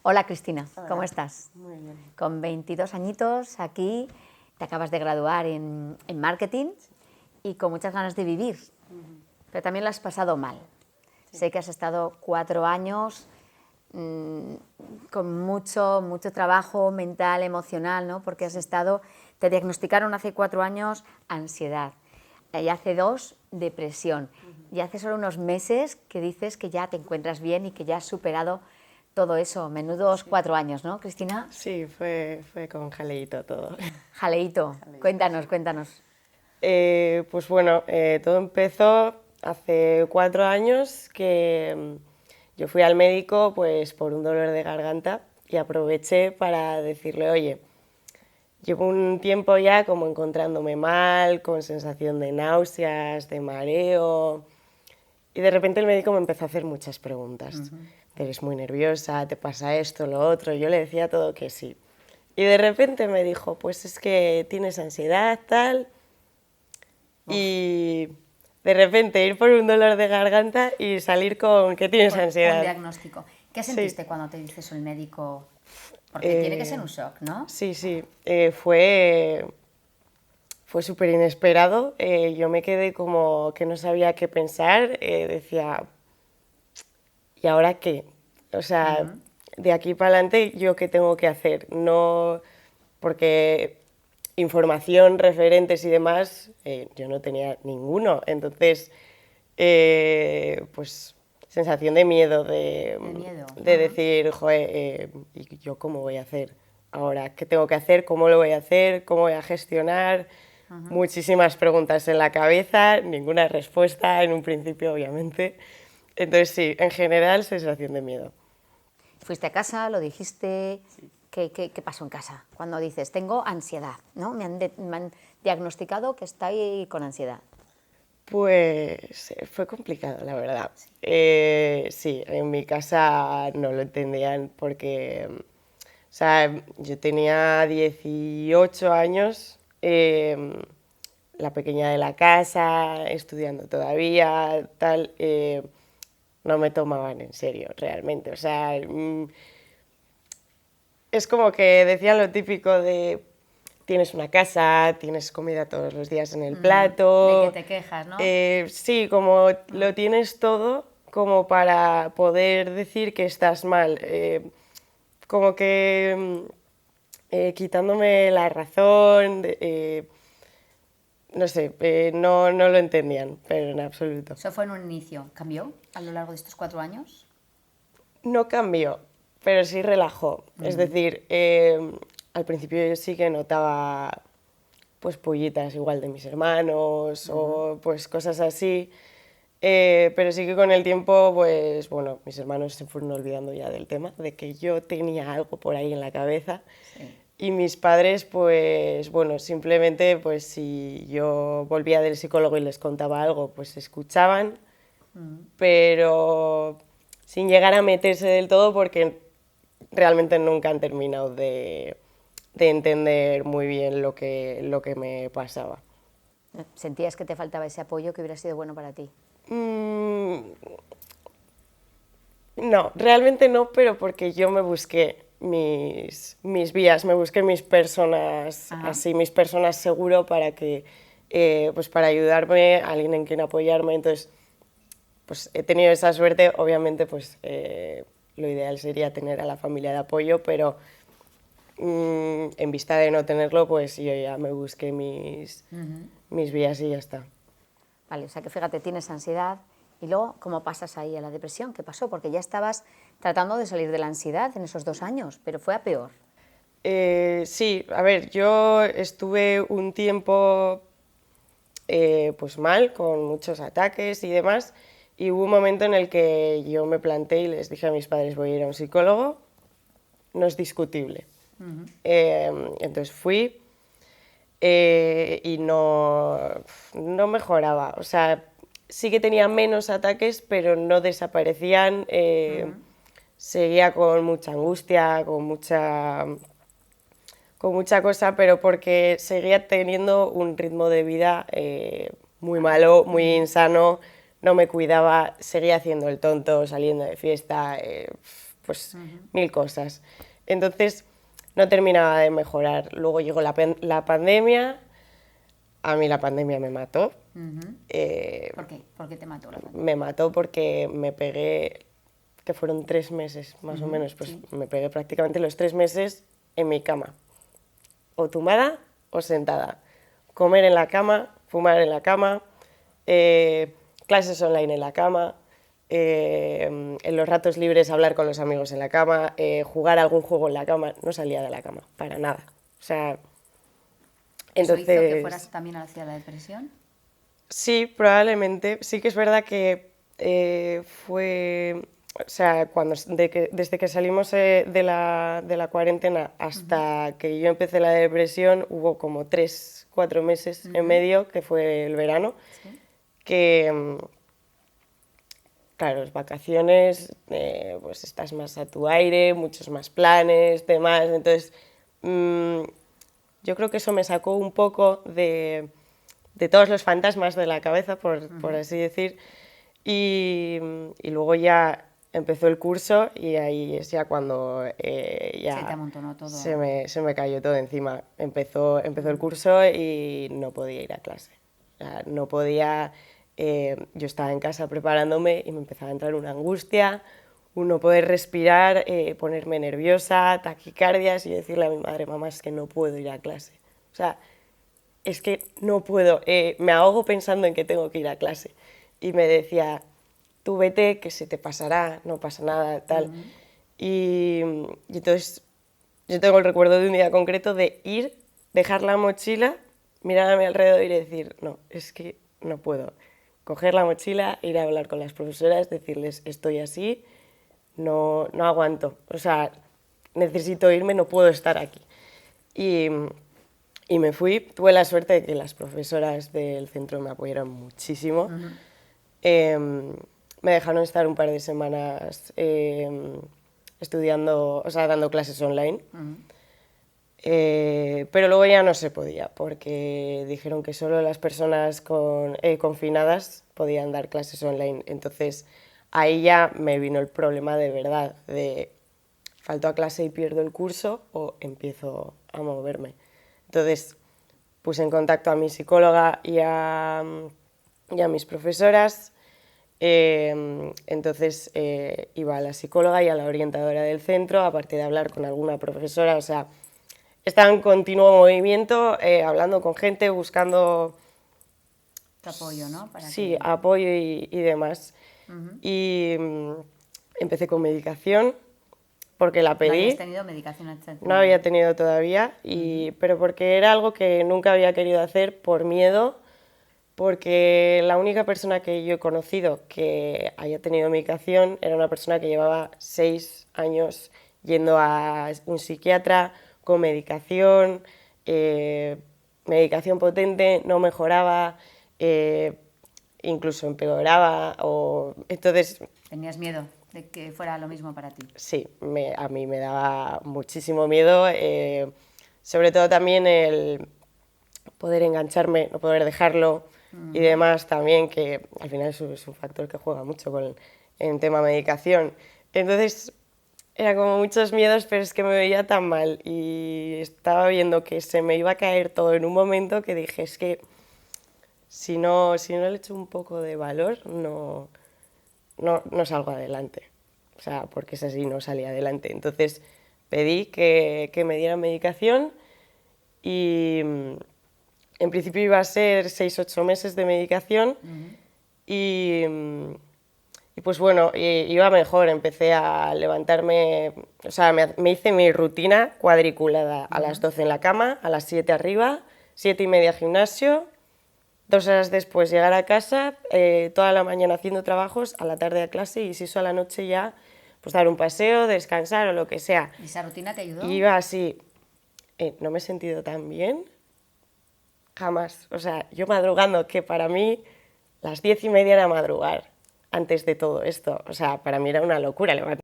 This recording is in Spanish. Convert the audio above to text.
Hola Cristina, Hola. ¿cómo estás? Muy bien. Con 22 añitos aquí, te acabas de graduar en marketing y con muchas ganas de vivir, pero también lo has pasado mal. Sí. Sé que has estado 4 años con mucho trabajo mental, emocional, ¿no? Porque te diagnosticaron hace 4 años ansiedad, y hace 2 depresión, y hace solo unos meses que dices que ya te encuentras bien y que ya has superado todo eso. Menudos 4 años, ¿no, Cristina? Sí, fue con jaleíto todo. Jaleíto, cuéntanos. Pues bueno, todo empezó hace 4 años que yo fui al médico pues por un dolor de garganta y aproveché para decirle, oye, llevo un tiempo ya como encontrándome mal, con sensación de náuseas, de mareo, y de repente el médico me empezó a hacer muchas preguntas. Eres muy nerviosa, te pasa esto, lo otro. Yo le decía todo que sí. Y de repente me dijo, pues es que tienes ansiedad, tal. Y de repente ir por un dolor de garganta y salir con que tienes Con ansiedad. diagnóstico. ¿Qué Sí. sentiste cuando te dice eso el médico? Porque tiene que ser un shock, ¿no? Sí, sí. Fue súper inesperado. Yo me quedé como que no sabía qué pensar. Decía, ¿y ahora qué? O sea, de aquí para adelante, ¿yo qué tengo que hacer? No, porque información, referentes y demás, yo no tenía ninguno. Entonces, pues sensación de miedo, de decir, joder, ¿y yo cómo voy a hacer ahora? ¿Qué tengo que hacer? ¿Cómo lo voy a hacer? ¿Cómo voy a gestionar? Muchísimas preguntas en la cabeza, ninguna respuesta en un principio, obviamente. Entonces sí, en general, sensación de miedo. Fuiste a casa, lo dijiste. ¿Qué pasó en casa? Cuando dices, tengo ansiedad, ¿no? Me han diagnosticado que estoy con ansiedad. Pues fue complicado, la verdad. Sí, en mi casa no lo entendían porque, o sea, yo tenía 18 años, la pequeña de la casa, estudiando todavía, tal, no me tomaban en serio, realmente. O sea, es como que decían lo típico de tienes una casa, tienes comida todos los días en el plato. De que te quejas, ¿no? Sí, como lo tienes todo como para poder decir que estás mal. Como que quitándome la razón, no sé, no lo entendían, pero en absoluto. Eso fue en un inicio. ¿Cambió a lo largo de estos 4 años? No cambió, pero sí relajó. Es decir, al principio yo sí que notaba pues pullitas igual de mis hermanos o pues cosas así, pero sí que con el tiempo pues bueno, mis hermanos se fueron olvidando ya del tema, de que yo tenía algo por ahí en la cabeza. Sí. Y mis padres pues bueno, simplemente pues si yo volvía del psicólogo y les contaba algo pues escuchaban, pero sin llegar a meterse del todo porque realmente nunca han terminado de entender muy bien lo que me pasaba. ¿Sentías que te faltaba ese apoyo que hubiera sido bueno para ti? No, realmente no, pero porque yo me busqué mis vías, me busqué mis personas, así, mis personas seguro para que, pues para ayudarme, alguien en quien apoyarme. Entonces, pues he tenido esa suerte. Obviamente, pues lo ideal sería tener a la familia de apoyo, pero en vista de no tenerlo, pues yo ya me busqué mis vías y ya está. Vale, o sea que fíjate, tienes ansiedad y luego, ¿cómo pasas ahí a la depresión? ¿Qué pasó? Porque ya estabas tratando de salir de la ansiedad en esos 2 años, pero fue a peor. Sí, a ver, yo estuve un tiempo pues mal, con muchos ataques y demás, y hubo un momento en el que yo me planté y les dije a mis padres voy a ir a un psicólogo, no es discutible. Entonces fui y no mejoraba, o sea, sí que tenía menos ataques, pero no desaparecían, seguía con mucha angustia, con mucha cosa, pero porque seguía teniendo un ritmo de vida muy malo, muy insano, no me cuidaba, seguía haciendo el tonto, saliendo de fiesta, pues 1000 cosas. Entonces no terminaba de mejorar. Luego llegó la pandemia, a mí la pandemia me mató. ¿Por qué? ¿Por qué te mató la pandemia? Me mató porque me pegué, que fueron 3 meses más o menos, pues me pegué prácticamente los 3 meses en mi cama, o tumbada o sentada. Comer en la cama, fumar en la cama, clases online en la cama, en los ratos libres hablar con los amigos en la cama, jugar algún juego en la cama. No salía de la cama, para nada. O sea, entonces... ¿Eso hizo que fueras también hacia la depresión? Sí, probablemente. Sí que es verdad que fue... O sea, desde que salimos de la cuarentena hasta que yo empecé la depresión, hubo como 3, 4 meses en medio, que fue el verano, Sí. que, claro, las vacaciones, pues estás más a tu aire, muchos más planes, demás. Entonces, yo creo que eso me sacó un poco de todos los fantasmas de la cabeza, por así decir, y luego ya empezó el curso y ahí es ya cuando ya Se te amontonó todo. se me cayó todo encima. Empezó el curso y no podía ir a clase. O sea, no podía, yo estaba en casa preparándome y me empezaba a entrar una angustia, un no poder respirar, ponerme nerviosa, taquicardias y decirle a mi madre, mamá, es que no puedo ir a clase. O sea, es que no puedo, me ahogo pensando en que tengo que ir a clase. Y me decía, tú vete, que se te pasará, no pasa nada, tal. Y entonces yo tengo el recuerdo de un día concreto de ir, dejar la mochila, mirar a mi alrededor y decir, no, es que no puedo. Coger la mochila, ir a hablar con las profesoras, decirles, estoy así, no aguanto, o sea, necesito irme, no puedo estar aquí. Y me fui, tuve la suerte de que las profesoras del centro me apoyaron muchísimo. Me dejaron estar un par de semanas estudiando, o sea, dando clases online. Pero luego ya no se podía, porque dijeron que solo las personas confinadas podían dar clases online. Entonces ahí ya me vino el problema de verdad, de falto a clase y pierdo el curso o empiezo a moverme. Entonces puse en contacto a mi psicóloga y a mis profesoras. Entonces iba a la psicóloga y a la orientadora del centro, aparte de hablar con alguna profesora, o sea, estaba en continuo movimiento, hablando con gente, buscando... Tu apoyo, ¿no? Sí, apoyo y demás. Y empecé con medicación, porque la pedí. ¿No habías tenido medicación hasta No había tenido todavía, pero porque era algo que nunca había querido hacer por miedo, porque la única persona que yo he conocido que haya tenido medicación era una persona que llevaba 6 años yendo a un psiquiatra con medicación, medicación potente, no mejoraba, incluso empeoraba. Entonces, ¿Tenías miedo de que fuera lo mismo para ti? sí, a mí me daba muchísimo miedo, sobre todo también el poder engancharme, no poder dejarlo y demás también, que al final es un factor que juega mucho en tema medicación. Entonces, era como muchos miedos, pero es que me veía tan mal y estaba viendo que se me iba a caer todo en un momento que dije, es que si no le echo un poco de valor, no salgo adelante. O sea, porque es así, no salí adelante. Entonces pedí que me dieran medicación y en principio iba a ser 6-8 meses de medicación y pues bueno, iba mejor, empecé a levantarme, o sea, me hice mi rutina cuadriculada, a las 12 en la cama, a las 7 arriba, 7:30 gimnasio, 2 horas después llegar a casa, toda la mañana haciendo trabajos, a la tarde a clase y si eso a la noche ya, pues dar un paseo, descansar o lo que sea. ¿Y esa rutina te ayudó? Y iba así, no me he sentido tan bien, jamás. O sea, yo madrugando, que para mí las 10:30 era madrugar antes de todo esto. O sea, para mí era una locura levantarme.